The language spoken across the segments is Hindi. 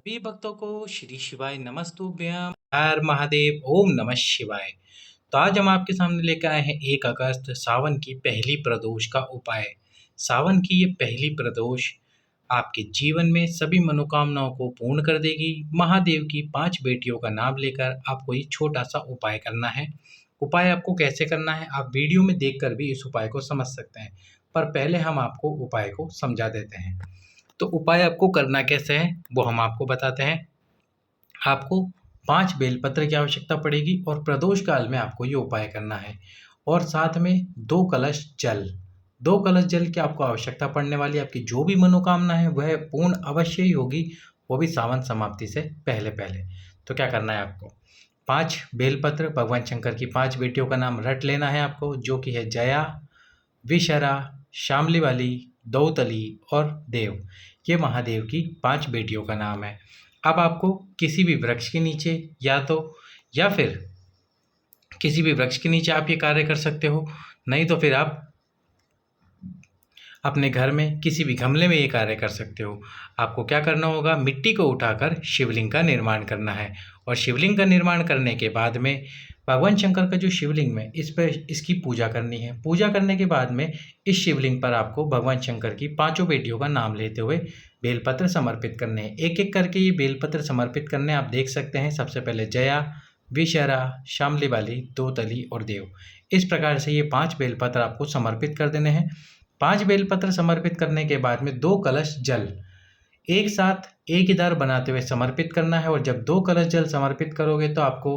सभी भक्तों को श्री शिवाय नमस्तुभ्यम हर महादेव ओम नमः शिवाय। तो आज हम आपके सामने लेकर आए हैं 1 अगस्त सावन की पहली प्रदोष का उपाय। सावन की ये पहली प्रदोष आपके जीवन में सभी मनोकामनाओं को पूर्ण कर देगी। महादेव की 5 बेटियों का नाम लेकर आपको ये छोटा सा उपाय करना है। उपाय आपको कैसे करना है आप वीडियो में देखकर भी इस उपाय को समझ सकते हैं, पर पहले हम आपको उपाय को समझा देते हैं। तो उपाय आपको करना कैसे है वो हम आपको बताते हैं। आपको 5 बेलपत्र की आवश्यकता पड़ेगी और प्रदोष काल में आपको ये उपाय करना है, और साथ में 2 कलश जल। 2 कलश जल की आपको आवश्यकता पड़ने वाली। आपकी जो भी मनोकामना है वह पूर्ण अवश्य ही होगी, वो भी सावन समाप्ति से पहले पहले। तो क्या करना है आपको, 5 बेलपत्र भगवान शंकर की 5 बेटियों का नाम रट लेना है आपको, जो कि है जया, विशरा, शामली वाली, दौतली और देव। ये महादेव की 5 बेटियों का नाम है। अब आपको किसी भी वृक्ष के नीचे या फिर किसी भी वृक्ष के नीचे आप ये कार्य कर सकते हो, नहीं तो फिर आप अपने घर में किसी भी गमले में ये कार्य कर सकते हो। आपको क्या करना होगा, मिट्टी को उठाकर शिवलिंग का निर्माण करना है, और शिवलिंग का निर्माण करने के बाद में भगवान शंकर का जो शिवलिंग में इस पर इसकी पूजा करनी है। पूजा करने के बाद में इस शिवलिंग पर आपको भगवान शंकर की 5 बेटियों का नाम लेते हुए बेलपत्र समर्पित करने हैं। एक एक करके ये बेलपत्र समर्पित करने आप देख सकते हैं। सबसे पहले जया, विशरा, शामली वाली, दौतली और देव। इस प्रकार से ये 5 बेलपत्र आपको समर्पित कर देने हैं। 5 बेलपत्र समर्पित करने के बाद में 2 कलश जल एक साथ एक ही दार बनाते हुए समर्पित करना है। और जब 2 कलश जल समर्पित करोगे तो आपको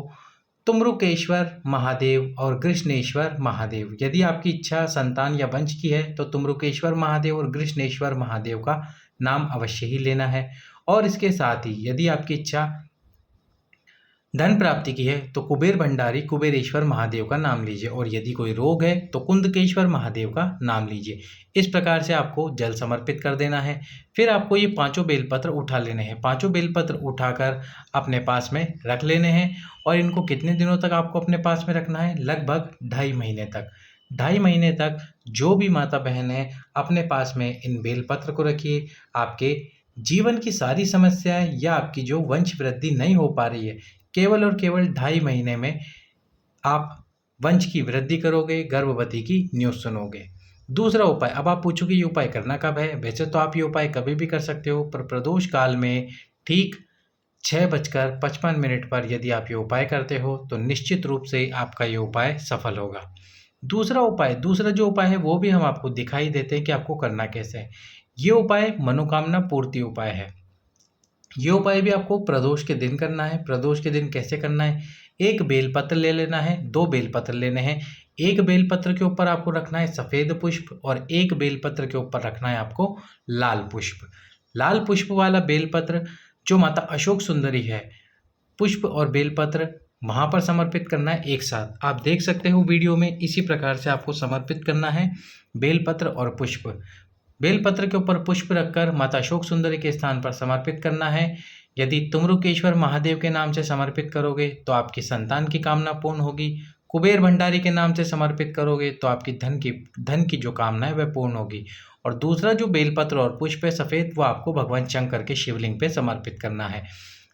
तुमरुकेश्वर महादेव और कृष्णेश्वर महादेव, यदि आपकी इच्छा संतान या वंश की है तो तुमरुकेश्वर महादेव और कृष्णेश्वर महादेव का नाम अवश्य ही लेना है। और इसके साथ ही यदि आपकी इच्छा धन प्राप्ति की है तो कुबेर भंडारी कुबेरेश्वर महादेव का नाम लीजिए, और यदि कोई रोग है तो कुंदकेश्वर महादेव का नाम लीजिए। इस प्रकार से आपको जल समर्पित कर देना है। फिर आपको ये 5 बेलपत्र उठा लेने हैं। 5 बेलपत्र उठाकर अपने पास में रख लेने हैं, और इनको कितने दिनों तक आपको अपने पास में रखना है, लगभग 2.5 महीने तक। 2.5 महीने तक जो भी माता बहन है अपने पास में इन बेलपत्र को रखिए। आपके जीवन की सारी समस्याएं या आपकी जो वंश वृद्धि नहीं हो पा रही है, केवल और केवल 2.5 महीने में आप वंश की वृद्धि करोगे, गर्भवती की न्यूज़ सुनोगे। दूसरा उपाय, अब आप पूछोगे ये उपाय करना कब है। वैसे तो आप ये उपाय कभी भी कर सकते हो, पर प्रदोष काल में ठीक 6:55 पर यदि आप ये उपाय करते हो तो निश्चित रूप से आपका ये उपाय सफल होगा। दूसरा जो उपाय है वो भी हम आपको दिखाई देते हैं कि आपको करना कैसे है। ये उपाय मनोकामना पूर्ति उपाय है। ये उपाय भी आपको प्रदोष के दिन करना है। प्रदोष के दिन कैसे करना है, 1 बेलपत्र ले लेना है, 2 बेलपत्र लेने हैं। 1 बेलपत्र के ऊपर आपको रखना है सफ़ेद पुष्प, और 1 बेलपत्र के ऊपर रखना है आपको लाल पुष्प। लाल पुष्प वाला बेलपत्र जो माता अशोक सुंदरी है, पुष्प और बेलपत्र वहाँ पर समर्पित करना है एक साथ। आप देख सकते हो वीडियो में, इसी प्रकार से आपको समर्पित करना है बेलपत्र और पुष्प। बेलपत्र के ऊपर पुष्प रखकर माता अशोक सुंदरी के स्थान पर समर्पित करना है। यदि तुमरुकेश्वर महादेव के नाम से समर्पित करोगे तो आपकी संतान की कामना पूर्ण होगी। कुबेर भंडारी के नाम से समर्पित करोगे तो आपकी धन की जो कामना है वह पूर्ण होगी। और दूसरा जो बेलपत्र और पुष्प है सफ़ेद, वो आपको भगवान शंकर के शिवलिंग पे समर्पित करना है।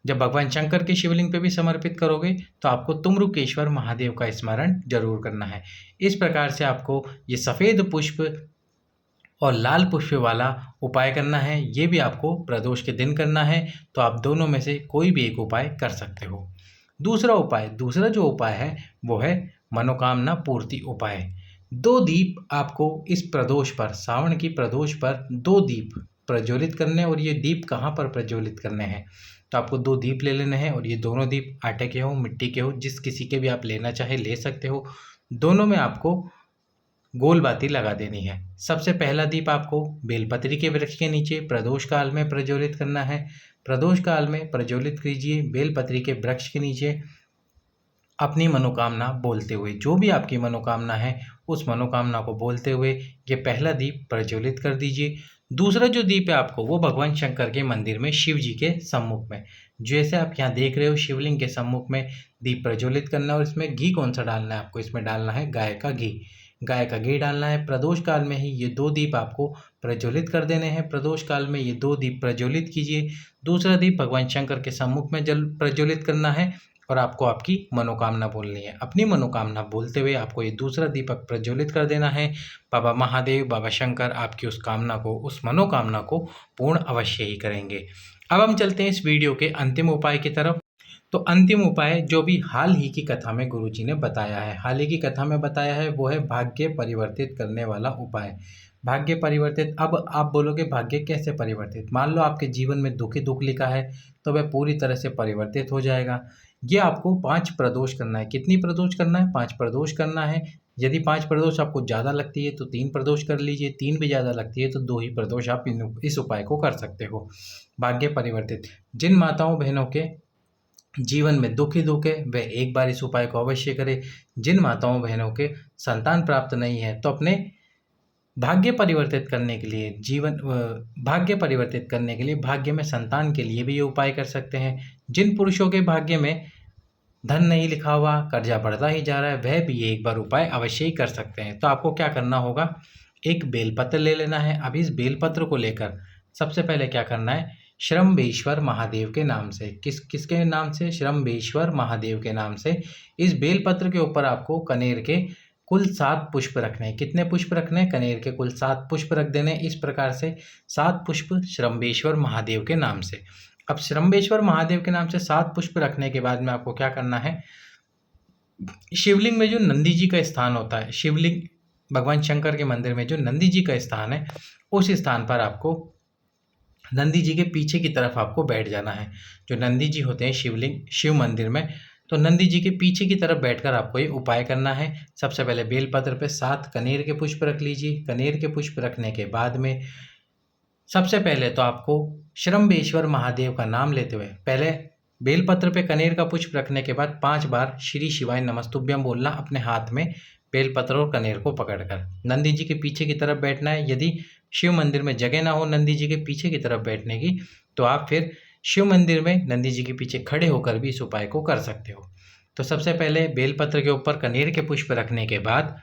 जब भगवान शंकर के शिवलिंग पे भी समर्पित करोगे तो आपको तुमरुकेश्वर महादेव का स्मरण जरूर करना है। इस प्रकार से आपको ये सफ़ेद पुष्प और लाल पुष्प वाला उपाय करना है। ये भी आपको प्रदोष के दिन करना है, तो आप दोनों में से कोई भी एक उपाय कर सकते हो। दूसरा जो उपाय है वो है मनोकामना पूर्ति उपाय। 2 दीप आपको इस प्रदोष पर, सावन की प्रदोष पर 2 दीप प्रज्वलित करने हैं। और ये दीप कहाँ पर प्रज्वलित करने हैं, तो आपको 2 दीप ले लेने हैं, और ये दोनों दीप आटे के हो, मिट्टी के हो, जिस किसी के भी आप लेना चाहे ले सकते हो। दोनों में आपको गोल बाती लगा देनी है। सबसे पहला दीप आपको बेलपत्री के वृक्ष के नीचे प्रदोष काल में प्रज्वलित करना है। प्रदोष काल में प्रज्वलित कीजिए बेलपत्री के वृक्ष के नीचे, अपनी मनोकामना बोलते हुए। जो भी आपकी मनोकामना है उस मनोकामना को बोलते हुए ये पहला दीप प्रज्वलित कर दीजिए। दूसरा जो दीप है आपको वो भगवान शंकर के मंदिर में शिव जी के सम्मुख में, जैसे आप यहाँ देख रहे हो शिवलिंग के सम्मुख में दीप प्रज्वलित करना है। और इसमें घी कौन सा डालना है आपको, इसमें डालना है गाय का घी। गाय का घी डालना है। प्रदोष काल में ही ये 2 दीप आपको प्रज्वलित कर देने हैं। प्रदोष काल में ये 2 दीप प्रज्वलित कीजिए। दूसरा दीप भगवान शंकर के सम्मुख में जल प्रज्वलित करना है और आपको आपकी मनोकामना बोलनी है। अपनी मनोकामना बोलते हुए आपको ये दूसरा दीपक प्रज्वलित कर देना है। बाबा महादेव, बाबा शंकर आपकी उस कामना को, उस मनोकामना को पूर्ण अवश्य ही करेंगे। अब हम चलते हैं इस वीडियो के अंतिम उपाय की तरफ। तो अंतिम उपाय जो भी हाल ही की कथा में गुरुजी ने बताया है, हाल ही की कथा में बताया है, वो है भाग्य परिवर्तित करने वाला उपाय। भाग्य परिवर्तित, अब आप बोलोगे भाग्य कैसे परिवर्तित? मान लो आपके जीवन में दुख ही दुख लिखा है, तो वह पूरी तरह से परिवर्तित हो जाएगा। ये आपको 5 प्रदोष करना है। कितनी प्रदोष करना है? 5 प्रदोष करना है। यदि 5 प्रदोष आपको ज़्यादा लगती है तो 3 प्रदोष कर लीजिए, 3 भी ज़्यादा लगती है तो 2 ही प्रदोष आप इस उपाय को कर सकते हो। भाग्य परिवर्तित, जिन माताओं बहनों के जीवन में दुख ही दुख है, वे एक बार इस उपाय को अवश्य करें। जिन माताओं बहनों के संतान प्राप्त नहीं है, तो अपने भाग्य परिवर्तित करने के लिए भाग्य परिवर्तित करने के लिए, भाग्य में संतान के लिए भी ये उपाय कर सकते हैं। जिन पुरुषों के भाग्य में धन नहीं लिखा हुआ, कर्जा बढ़ता ही जा रहा है, वह भी एक बार उपाय अवश्य ही कर सकते हैं। तो आपको क्या करना होगा, एक बेलपत्र ले लेना है। अब इस बेलपत्र को लेकर सबसे पहले क्या करना है, श्रम्बेश्वर महादेव के नाम से, किसके नाम से? श्रम्बेश्वर महादेव के नाम से इस बेलपत्र के ऊपर आपको कनेर के कुल 7 पुष्प रखने हैं। कितने पुष्प रखने हैं? कनेर के कुल 7 पुष्प रख देने। इस प्रकार से 7 पुष्प श्रम्बेश्वर महादेव के नाम से। अब श्रम्बेश्वर महादेव के नाम से 7 पुष्प रखने के बाद में आपको क्या करना है, शिवलिंग में जो नंदी जी का स्थान होता है, शिवलिंग भगवान शंकर के मंदिर में जो नंदी जी का स्थान है, उस स्थान पर आपको नंदी जी के पीछे की तरफ आपको बैठ जाना है। जो नंदी जी होते हैं शिवलिंग, शिव मंदिर में, तो नंदी जी के पीछे की तरफ बैठकर आपको ये उपाय करना है। सबसे पहले बेलपत्र पे 7 कनेर के पुष्प रख लीजिए। कनेर के पुष्प रखने के बाद में सबसे पहले तो आपको श्रम्बेश्वर महादेव का नाम लेते हुए, पहले बेलपत्र पे कनेर का पुष्प रखने के बाद 5 बार श्री शिवाय नमस्तुभ्यम बोलना, अपने हाथ में बेलपत्र और कनेर को पकड़कर नंदी जी के पीछे की तरफ बैठना है। यदि शिव मंदिर में जगह ना हो नंदी जी के पीछे की तरफ बैठने की, तो आप फिर शिव मंदिर में नंदी जी के पीछे खड़े होकर भी इस उपाय को कर सकते हो। तो सबसे पहले बेलपत्र के ऊपर कनेर के पुष्प रखने के बाद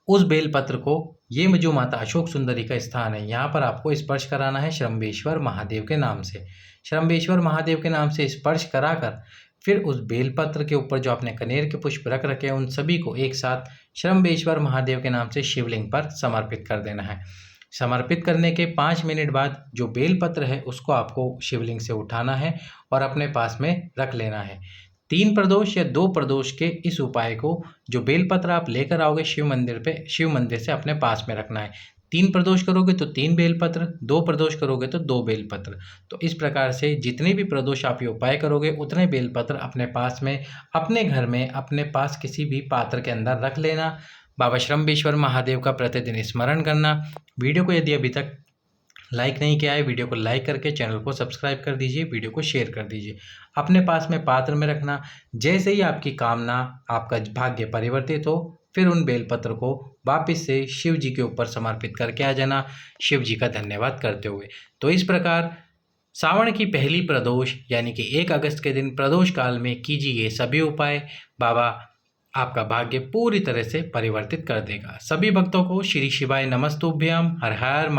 उस बेलपत्र को, ये जो माता अशोक सुंदरी का स्थान है, यहाँ पर आपको स्पर्श कराना है श्रम्बेश्वर महादेव के नाम से। श्रम्बेश्वर महादेव के नाम से स्पर्श कराकर फिर उस बेलपत्र के ऊपर जो आपने कनेर के पुष्प रख रखे हैं, उन सभी को एक साथ श्रम्बेश्वर महादेव के नाम से शिवलिंग पर समर्पित कर देना है। समर्पित करने के 5 मिनट बाद जो बेलपत्र है उसको आपको शिवलिंग से उठाना है और अपने पास में रख लेना है। 3 प्रदोष या 2 प्रदोष के इस उपाय को, जो बेलपत्र आप लेकर आओगे शिव मंदिर से अपने पास में रखना है। 3 प्रदोष करोगे तो 3 बेलपत्र, 2 प्रदोष करोगे तो 2 बेलपत्र। तो इस प्रकार से जितने भी प्रदोष आप ये उपाय करोगे, उतने बेलपत्र अपने पास में, अपने घर में, अपने पास किसी भी पात्र के अंदर रख लेना। बाबा श्रम्बेश्वर महादेव का प्रतिदिन स्मरण करना। वीडियो को यदि अभी तक लाइक नहीं किया है, वीडियो को लाइक करके चैनल को सब्सक्राइब कर दीजिए, वीडियो को शेयर कर दीजिए। अपने पास में पात्र में रखना। जैसे ही आपकी कामना, आपका भाग्य परिवर्तित हो, फिर उन बेलपत्र को वापस से शिव जी के ऊपर समर्पित करके आ जाना, शिव जी का धन्यवाद करते हुए। तो इस प्रकार सावन की पहली प्रदोष यानी कि 1 अगस्त के दिन प्रदोष काल में कीजिए ये सभी उपाय। बाबा आपका भाग्य पूरी तरह से परिवर्तित कर देगा। सभी भक्तों को श्री शिवाय नमस्तुभ्यम। हर हर